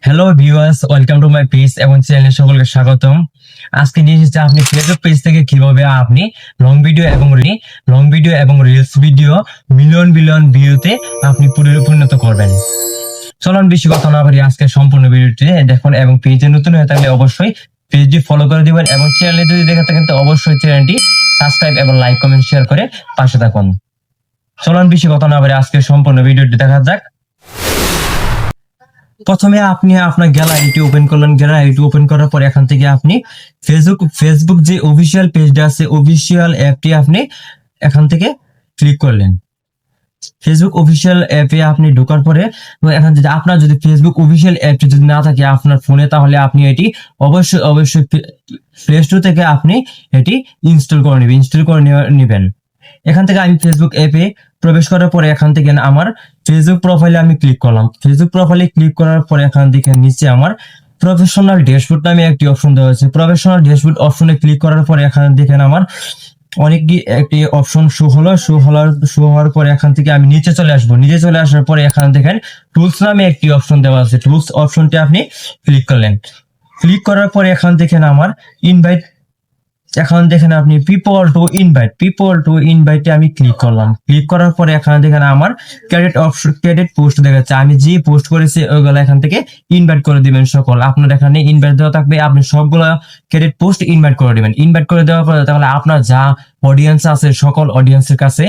Hello viewers, welcome to my page এবং চ্যানেলে সকলকে স্বাগতম। আজকে নিয়ে এসেছি আপনি ফেসবুক পেজ থেকে কিভাবে আপনি লং ভিডিও এবং রিলস ভিডিও মিলিয়ন বিলিয়ন ভিউতে আপনি পরিণত করবেন। চলুন বেশি কথা না বলি, আজকে সম্পূর্ণ ভিডিওটি দেখুন এবং পেজে নতুন হয়ে থাকলে অবশ্যই পেজটি ফলো করে দিবেন এবং চ্যানেলে যদি দেখে থাকেন তো অবশ্যই চ্যানেলটি সাবস্ক্রাইব এবং লাইক কমেন্ট শেয়ার করে পাশে থাকুন। চলুন বেশি কথা না বলি, আজকে সম্পূর্ণ ভিডিওটি দেখা যাক। প্রথমে আপনি আপনার গ্যালারিটি ওপেন করলেন। গ্যালারিটি ওপেন করার পর এখান থেকে আপনি ফেসবুক যে অফিসিয়াল পেজটা আছে, অফিসিয়াল অ্যাপটি আপনি এখান থেকে ক্লিক করলেন। ফেসবুক অফিসিয়াল অ্যাপে আপনি ঢোকার পরে এখান থেকে আপনার যদি ফেসবুক অফিসিয়াল অ্যাপটি যদি না থাকে আপনার ফোনে, তাহলে আপনি এটি অবশ্যই প্লে স্টোর থেকে আপনি এটি ইনস্টল করে নেবেন। এখান থেকে আমি ফেসবুক অ্যাপে প্রবেশ করার পরে এখান থেকে আমার ফেসবুক প্রোফাইলে আমি ক্লিক করলাম। ফেসবুক প্রোফাইলে ক্লিক করার পরে এখান থেকে নিচে আমার প্রফেশনাল ড্যাশবোর্ড নামে একটি অপশন দেওয়া আছে। প্রফেশনাল ড্যাশবোর্ড অপশনে ক্লিক করার পরে এখানে দেখেন আমার অনেকটি একটি অপশন শো হওয়ার পরে এখান থেকে আমি নিচে চলে আসবো। নিচে চলে আসার পরে এখানে দেখেন টুলস নামে একটি অপশন দেওয়া আছে। টুলস অপশনটি আপনি ক্লিক করলেন। ক্লিক করার পরে এখান দেখেন আমার ইনভাইট, এখন দেখেন আপনি পিপল টু ইনভাইটে আমি ক্লিক করলাম। ক্লিক করার পরে এখানে দেখেন আমার ক্রেডিট পোস্ট দেখাচ্ছে। আমি যে পোস্ট করেছি ওইগুলো এখান থেকে ইনভাইট করে দিবেন সকল। আপনার এখানে ইনভাইট দেওয়া থাকবে, আপনি সবগুলো ক্রেডিট পোস্ট ইনভাইট করে দিবেন। ইনভাইট করে দেওয়ার পরে তাহলে আপনার যা অডিয়েন্স আছে সকল অডিয়েন্সের কাছে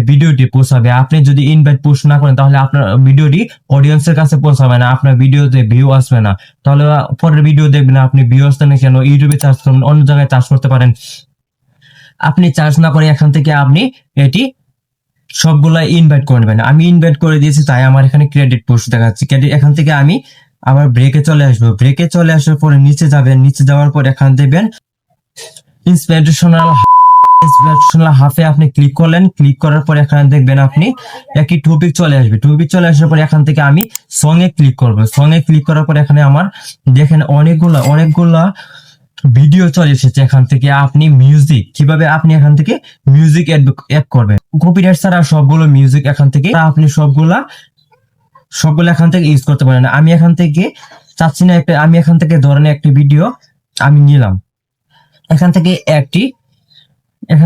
ভিডিওটি পৌঁছাবে। আপনি যদি ইনভাইট পোস্ট না করেন তাহলে আপনার ভিডিওটি অডিয়েন্সের কাছে পৌঁছাবে না, আপনার ভিডিওতে ভিউ আসবে না। তাহলে পরের ভিডিও দেখবেন, আপনি ভিউ আসতে না কেন ইউটিউবে চার্জ করবেন, অন্য জায়গায় চার্জ করতে পারেন। আপনি চার্জ না করে এখান থেকে আপনি এটি সবগুলা ইনভাইট করে নেবেন। আমি ইনভাইট করে দিয়েছি তাই আমার এখানে ক্রেডিট পোস্ট দেখাচ্ছে। এখান থেকে আমি আবার ব্রেকে চলে আসবো। ব্রেকে চলে আসার পরে নিচে যাবেন। নিচে যাওয়ার পর এখান দেখবেন ইন্সপিরেশনাল হাফে আপনি ক্লিক করলেন। ক্লিক করার পর এখানে দেখবেন আপনি একটি টপিক চলে আসবে। টপিক চলে আসার পর এখান থেকে আমি সং এ ক্লিক করবো। সং এ ক্লিক করার পর এখানে আমার দেখেন অনেকগুলা ভিডিও চলে এসেছে। এখান থেকে আপনি মিউজিক কিভাবে আপনি এখান থেকে মিউজিক অ্যাড করবেন, কপিরাইট ছাড়া সবগুলো মিউজিক এখান থেকে আপনি সবগুলো এখান থেকে ইউজ করতে পারেন। আমি এখান থেকে চাচ্ছি না আমি এখান থেকে ধরনের একটি ভিডিও আমি নিলাম। এখান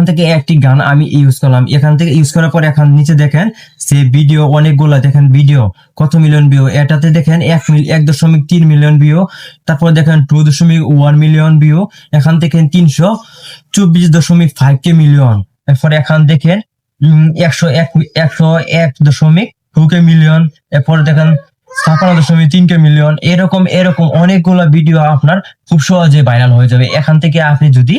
থেকে একটি গান আমি ইউজ করলাম। এখান থেকে ইউজ করার পর এখান নিচে দেখেন সে ভিডিও অনেকগুলা, দেখেন ভিডিও কত মিলিয়ন ভিউ। এটাতে দেখেন 1.3 মিলিয়ন ভিউ। তারপর দেখেন 2.1 মিলিয়ন ভিউ। এখান থেকে 324.5 মিলিয়ন। এরপরে এখান দেখেন 101.2 মিলিয়ন। এরপরে দেখেন 56.3 মিলিয়ন। এরকম অনেকগুলা ভিডিও আপনার খুব সহজে ভাইরাল হয়ে যাবে। এখান থেকে আপনি যদি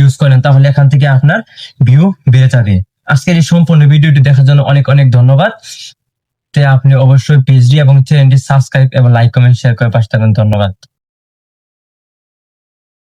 ইউজ করেন তাহলে এখান থেকে আপনার ভিউ বেড়ে যাবে। আজকের এই সম্পূর্ণ ভিডিওটি দেখার জন্য অনেক অনেক ধন্যবাদ। আপনি অবশ্যই পেজটি এবং চ্যানেলটি সাবস্ক্রাইব এবং লাইক কমেন্ট শেয়ার করে পাশে থাকুন। ধন্যবাদ।